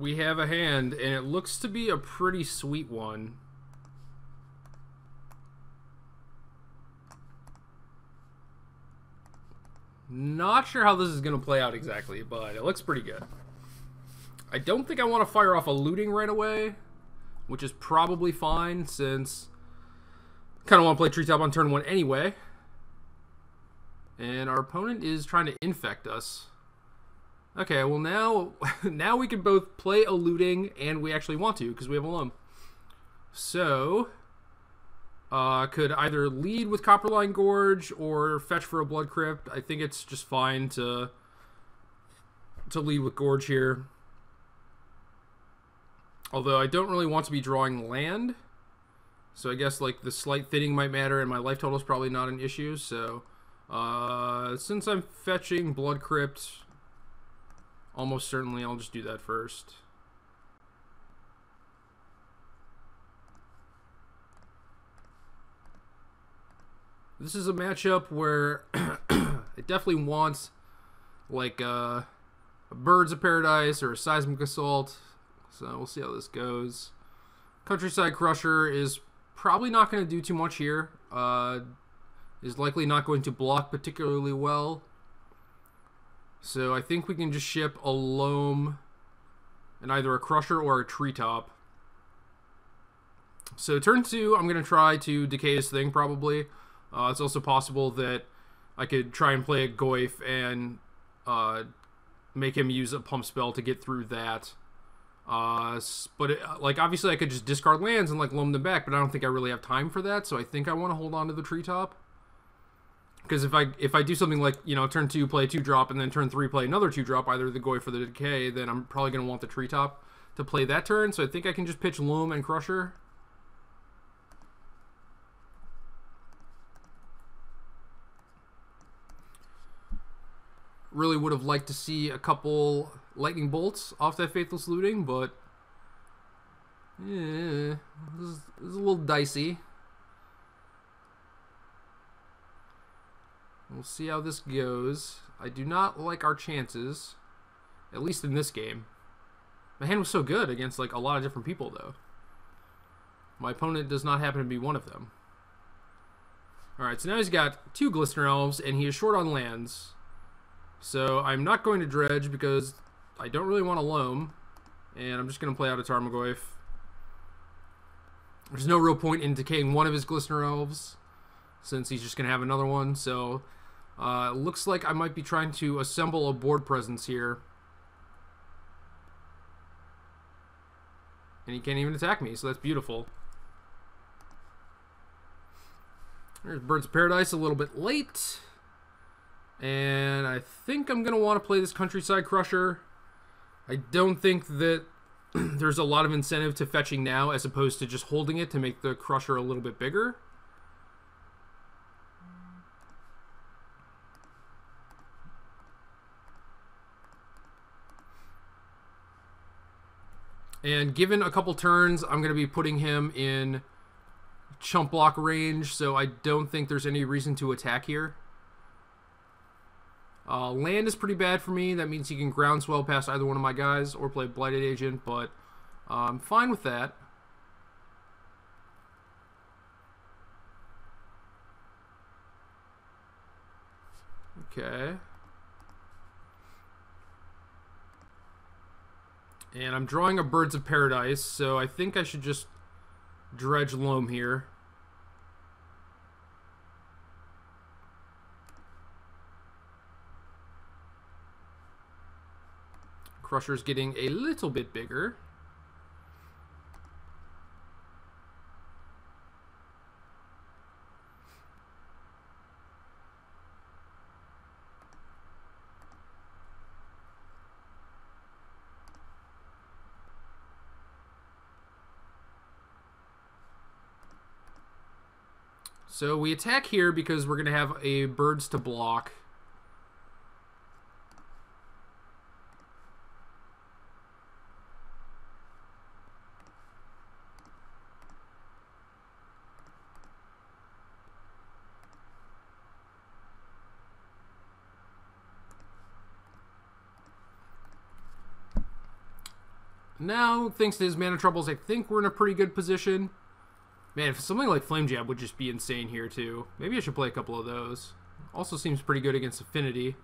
we have a hand, and it looks to be a pretty sweet one. Not sure how this is going to play out exactly, but it looks pretty good. I don't think I want to fire off a looting right away, which is probably fine since I kind of want to play treetop on turn 1 anyway. And our opponent is trying to infect us. Okay, well now we can both play a looting, and we actually want to because we have a loam. So could either lead with Copperline Gorge or fetch for a Blood Crypt. I think it's just fine to lead with Gorge here. Although I don't really want to be drawing land. So I guess like the slight thinning might matter, and my life total is probably not an issue. So since I'm fetching Blood Crypt, almost certainly I'll just do that first. This is a matchup where it definitely wants like a Birds of Paradise or a Seismic Assault. So we'll see how this goes. Countryside Crusher is probably not going to do too much here. Is likely not going to block particularly well. So I think we can just ship a loam and either a Crusher or a Treetop. So turn 2, I'm going to try to decay his thing probably. It's also possible that I could try and play a Goyf and make him use a pump spell to get through that. Like obviously I could just discard lands and like loam them back, but I don't think I really have time for that. So I think I want to hold on to the Treetop. Because if I do something like, you know, turn 2 play a 2-drop and then turn 3 play another 2-drop, either the Goyf or the Decay, then I'm probably going to want the Treetop to play that turn. So I think I can just pitch Loam and Crusher. Really would have liked to see a couple Lightning Bolts off that Faithless Looting, but yeah, this is a little dicey. We'll see how this goes. I do not like our chances, at least in this game. My hand was so good against like a lot of different people, though. My opponent does not happen to be one of them. Alright, so now he's got 2 Glistener Elves, and he is short on lands. So I'm not going to dredge because I don't really want a loam, and I'm just going to play out a Tarmogoyf. There's no real point in decaying one of his Glistener Elves, since he's just going to have another one. So it looks like I might be trying to assemble a board presence here. And he can't even attack me, so that's beautiful. There's Birds of Paradise a little bit late. And I think I'm going to want to play this Countryside Crusher. I don't think that there's a lot of incentive to fetching now as opposed to just holding it to make the Crusher a little bit bigger. And given a couple turns, I'm going to be putting him in chump block range, so I don't think there's any reason to attack here. Land is pretty bad for me. That means he can groundswell past either one of my guys or play Blighted Agent, but I'm fine with that. Okay. And I'm drawing a Birds of Paradise, so I think I should just dredge Loam here. Crusher's getting a little bit bigger. So we attack here because we're going to have a Birds to block. Now, thanks to his mana troubles, I think we're in a pretty good position. Man, if something like Flame Jab would just be insane here, too. Maybe I should play a couple of those. Also seems pretty good against Affinity.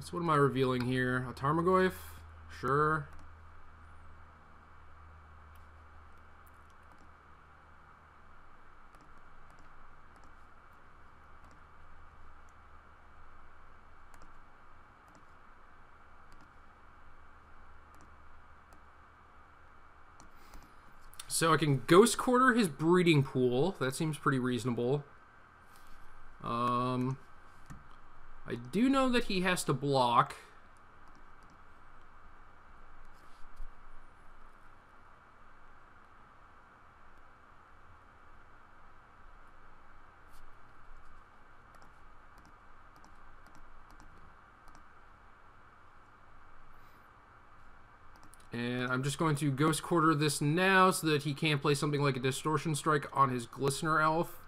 So what am I revealing here? A Tarmogoyf? Sure. So I can Ghost Quarter his breeding pool. That seems pretty reasonable. I do know that he has to block. And I'm just going to Ghost Quarter this now so that he can't play something like a Distortion Strike on his Glistener Elf.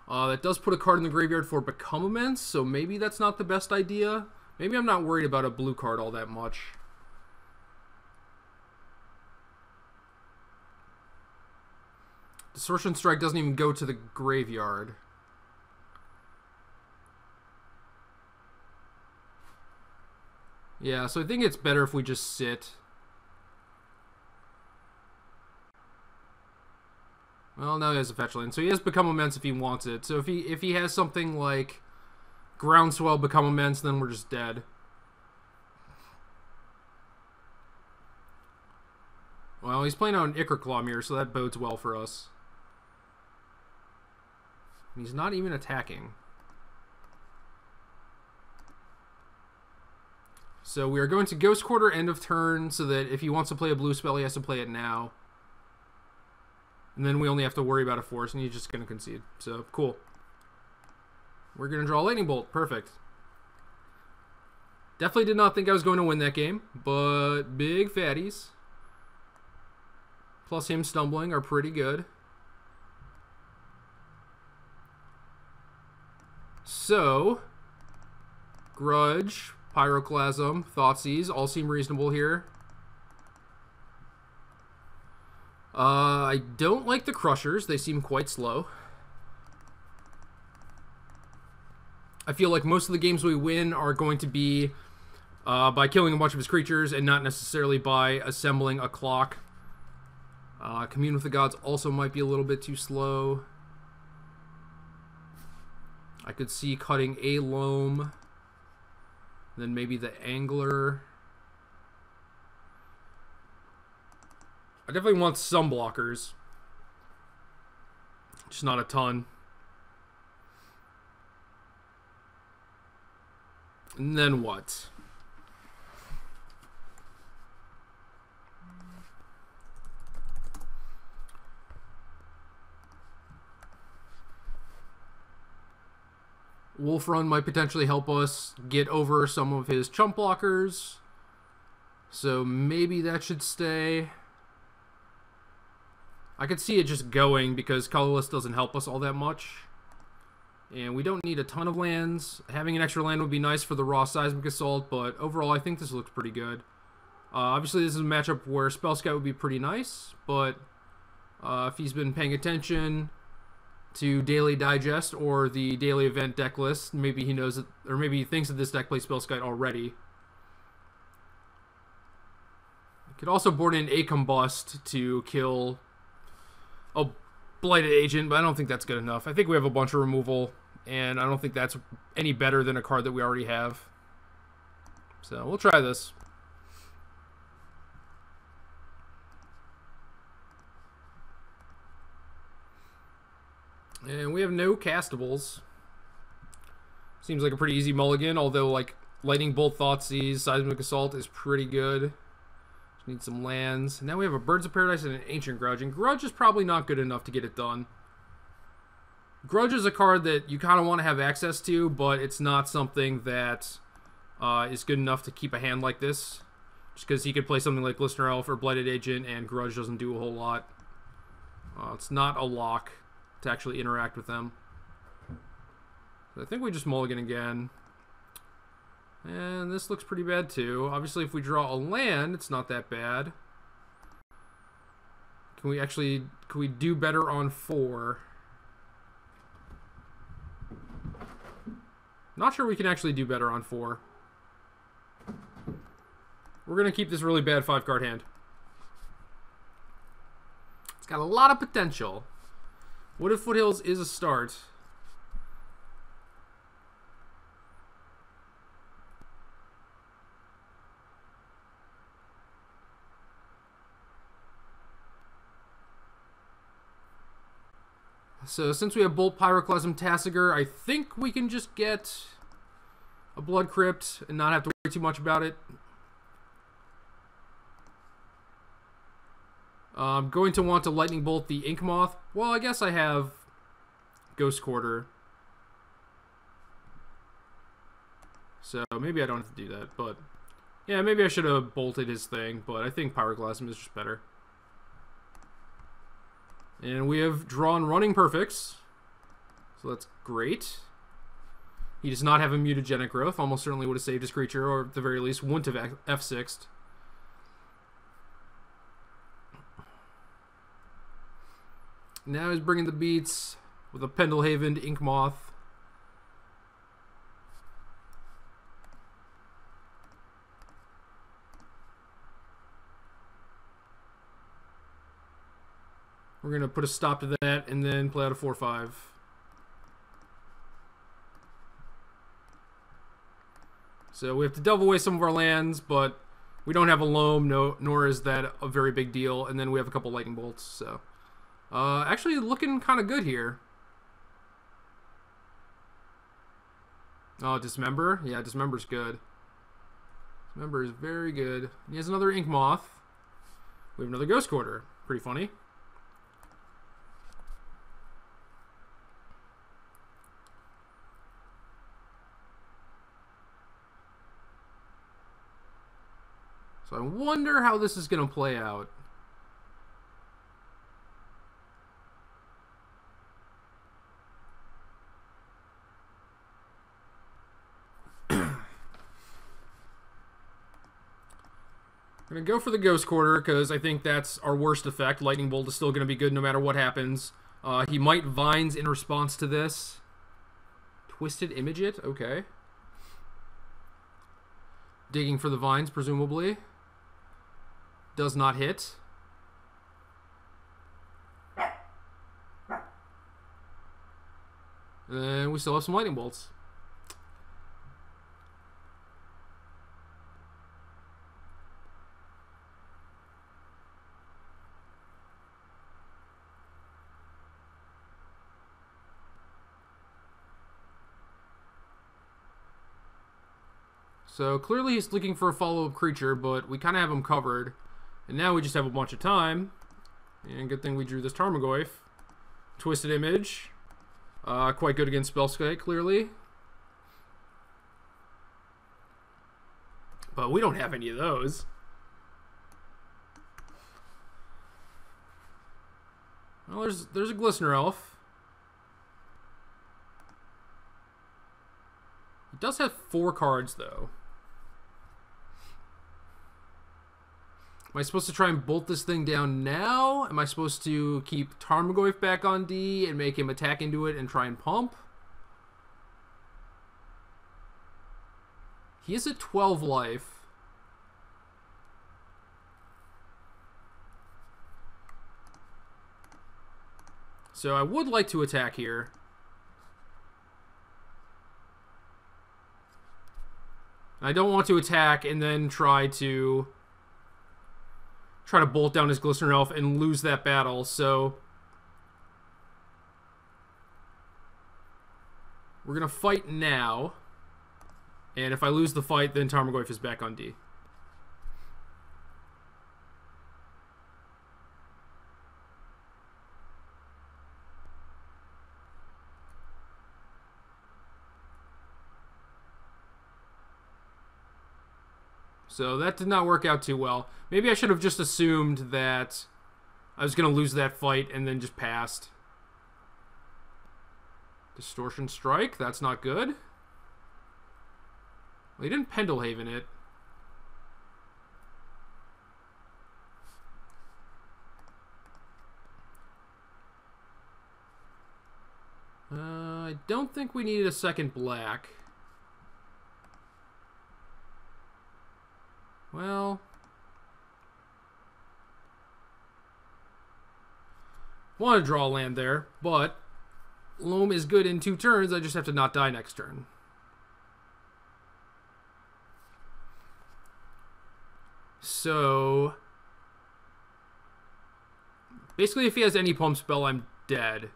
That does put a card in the graveyard for Become Immense, so maybe that's not the best idea. Maybe I'm not worried about a blue card all that much. Distortion Strike doesn't even go to the graveyard. Yeah, so I think it's better if we just sit. Well, now he has a fetch land, so he has Become Immense if he wants it. So if he has something like Groundswell, Become Immense, then we're just dead. Well, he's playing out an Ichor here, so that bodes well for us. He's not even attacking. So we are going to Ghost Quarter end of turn, so that if he wants to play a blue spell, he has to play it now. And then we only have to worry about a force, and he's just going to concede. So, cool. We're going to draw a Lightning Bolt. Perfect. Definitely did not think I was going to win that game, but big fatties. Plus him stumbling are pretty good. So, Grudge, Pyroclasm, Thoughtseize all seem reasonable here. I don't like the Crushers. They seem quite slow. I feel like most of the games we win are going to be by killing a bunch of his creatures and not necessarily by assembling a clock. Commune with the Gods also might be a little bit too slow. I could see cutting a Loam. Then maybe the Angler. I definitely want some blockers. Just not a ton. And then what? Wolf Run might potentially help us get over some of his chump blockers. So maybe that should stay. I could see it just going because Colorless doesn't help us all that much. And we don't need a ton of lands. Having an extra land would be nice for the raw Seismic Assault, but overall I think this looks pretty good. Obviously this is a matchup where Spell Scout would be pretty nice, but if he's been paying attention to Daily Digest or the Daily Event deck list, maybe he knows it, or maybe he thinks that this deck plays Spell Scout already. I could also board in a Combust to kill a Blighted Agent, but I don't think that's good enough. I think we have a bunch of removal, and I don't think that's any better than a card that we already have. So we'll try this. And we have no castables. Seems like a pretty easy mulligan, although like Lightning Bolt, Thoughtseize, Seismic Assault is pretty good. Just need some lands. Now we have a Birds of Paradise and an Ancient Grudge, and Grudge is probably not good enough to get it done. Grudge is a card that you kind of want to have access to, but it's not something that is good enough to keep a hand like this. Just because he could play something like Glistener Elf or Blighted Agent, and Grudge doesn't do a whole lot. It's not a lock to actually interact with them. So I think we just mulligan again. And this looks pretty bad too. Obviously, if we draw a land, it's not that bad. Can we do better on 4? Not sure we can actually do better on 4. We're going to keep this really bad 5-card hand. It's got a lot of potential. What if Foothills is a start? So since we have Bolt, Pyroclasm, Tassiger, I think we can just get a Blood Crypt and not have to worry too much about it. I'm going to want to Lightning Bolt the Ink Moth. Well, I guess I have Ghost Quarter. So maybe I don't have to do that, but yeah, maybe I should have bolted his thing, but I think Pyroclasm is just better. And we have drawn Running Perfects, so that's great. He does not have a Mutagenic Growth. Almost certainly would have saved his creature, or at the very least wouldn't have F6'd. Now he's bringing the beats with a Pendelhaven Ink Moth. We're going to put a stop to that and then play out a 4-5. So we have to delve away some of our lands, but we don't have a Loam, nor is that a very big deal. And then we have a couple Lightning Bolts. So actually looking kind of good here. Oh, Dismember? Yeah, Dismember's good. Dismember is very good. He has another Ink Moth. We have another Ghost Quarter. Pretty funny. So I wonder how this is going to play out. I'm going to go for the Ghost Quarter because I think that's our worst effect. Lightning Bolt is still going to be good no matter what happens. He might Vines in response to this. Twisted Image it? Okay. Digging for the Vines, presumably. Does not hit. And we still have some Lightning Bolts. So clearly he's looking for a follow-up creature, but we kind of have him covered. And now we just have a bunch of time. And good thing we drew this Tarmogoyf. Twisted Image. Quite good against Spellskite, clearly. But we don't have any of those. Well, there's a Glistener Elf. He does have 4 cards, though. Am I supposed to try and bolt this thing down now? Am I supposed to keep Tarmogoyf back on D and make him attack into it and try and pump? He is at 12 life. So I would like to attack here. I don't want to attack and then try to bolt down his Glistener Elf and lose that battle, so we're going to fight now, and if I lose the fight, then Tarmogoyf is back on D. So that did not work out too well. Maybe I should have just assumed that I was going to lose that fight and then just passed. Distortion Strike, that's not good. Well, he didn't Pendelhaven it. I don't think we needed a second black. Well, want to draw land there, but Loam is good in 2 turns. I just have to not die next turn. So basically, if he has any pump spell, I'm dead.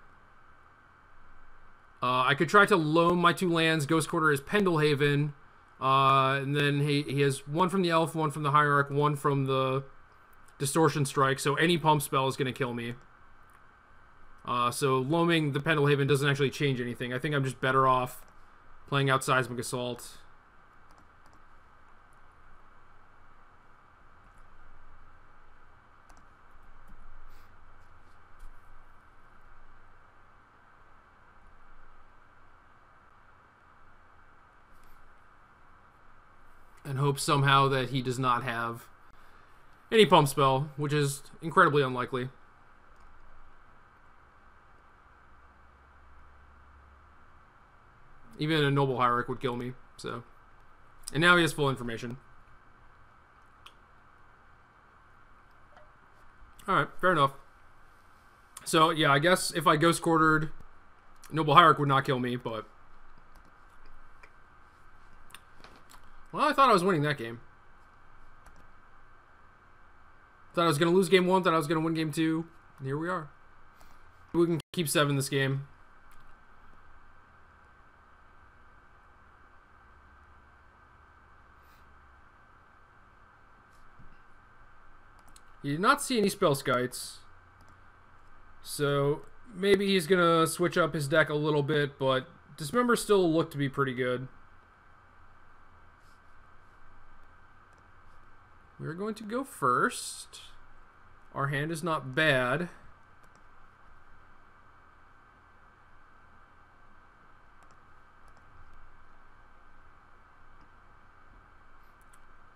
I could try to loam my 2 lands. Ghost Quarter is Pendelhaven. And then he has 1 from the Elf, 1 from the Hierarch, 1 from the Distortion Strike. So any pump spell is going to kill me. So loaming the Pendelhaven doesn't actually change anything. I think I'm just better off playing out Seismic Assault. And hope somehow that he does not have any pump spell, which is incredibly unlikely. Even a Noble Hierarch would kill me, so. And now he has full information. Alright, fair enough. So, yeah, I guess if I Ghost Quartered, Noble Hierarch would not kill me, but... Well, I thought I was winning that game. Thought I was going to lose game 1, thought I was going to win game 2. And here we are. We can keep 7 this game. He did not see any Spell Skites. So, maybe he's going to switch up his deck a little bit, but Dismember still looked to be pretty good. We're going to go first. Our hand is not bad.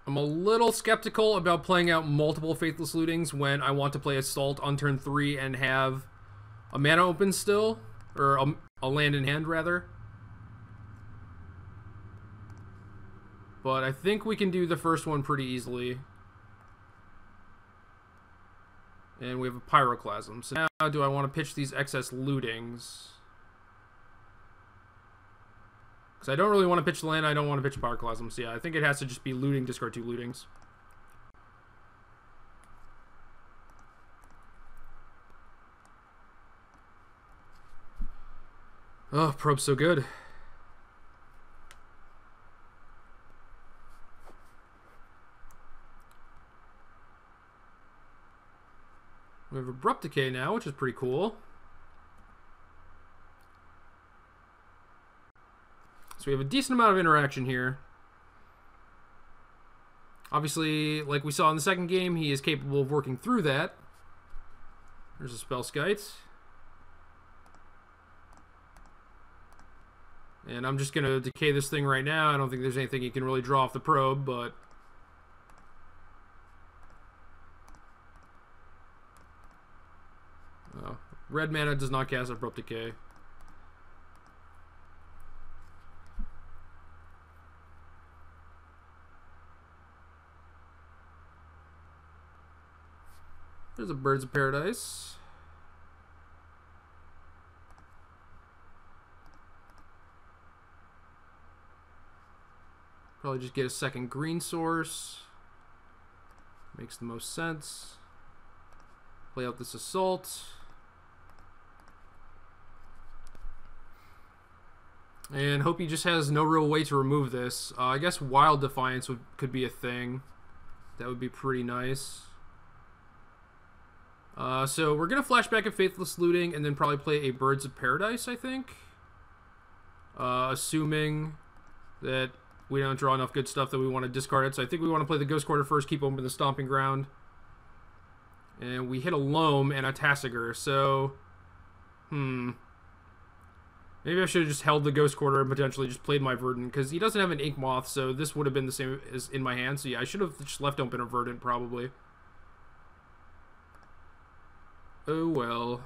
I'm a little skeptical about playing out multiple Faithless Lootings when I want to play Assault on turn 3 and have a mana open still. Or a land in hand, rather. But I think we can do the first one pretty easily. And we have a Pyroclasm. So now do I want to pitch these excess lootings? Because I don't really want to pitch the land, I don't want to pitch Pyroclasm. So yeah, I think it has to just be looting, discard 2 lootings. Oh, Probe's so good. We have Abrupt Decay now, which is pretty cool. So we have a decent amount of interaction here. Obviously, like we saw in the second game, he is capable of working through that. There's a Spellskite. And I'm just going to decay this thing right now. I don't think there's anything he can really draw off the Probe, but... Oh, red mana does not cast Abrupt Decay. There's a Birds of Paradise. Probably just get a second green source. Makes the most sense. Play out this Assault. And hope he just has no real way to remove this. I guess Wild Defiance could be a thing. That would be pretty nice. So we're going to flashback a Faithless Looting and then probably play a Birds of Paradise, I think. Assuming that we don't draw enough good stuff that we want to discard it. So I think we want to play the Ghost Quarter first, keep open the Stomping Ground. And we hit a Loam and a Tassiger, so... Maybe I should have just held the Ghost Quarter and potentially just played my Verdant, because he doesn't have an Ink Moth, so this would have been the same as in my hand. So yeah, I should have just left open a Verdant, probably. Oh well.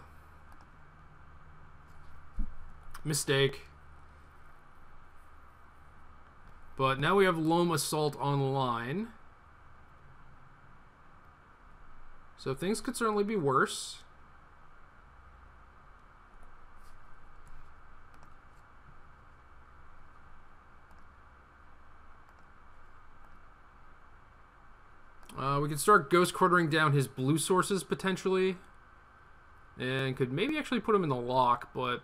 Mistake. But now we have Loam Assault online. So things could certainly be worse. We could start Ghost Quartering down his blue sources, potentially. And could maybe actually put him in the lock, but...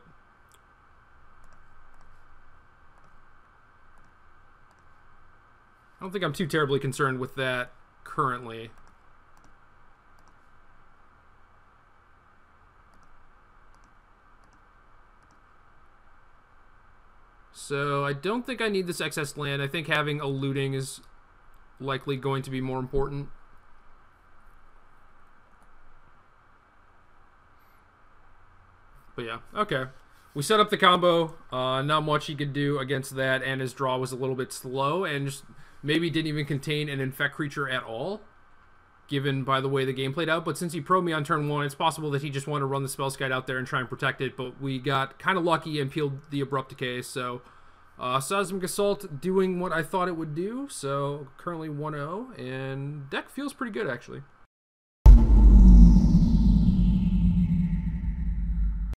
I don't think I'm too terribly concerned with that currently. So I don't think I need this excess land. I think having a looting is likely going to be more important. But yeah, okay. We set up the combo. Not much he could do against that, and his draw was a little bit slow, and just maybe didn't even contain an infect creature at all, given by the way the game played out. But since he probed me on turn 1, it's possible that he just wanted to run the Spellskite out there and try and protect it, but we got kind of lucky and peeled the Abrupt Decay, so... Seismic Assault doing what I thought it would do, so currently 1-0, and deck feels pretty good, actually.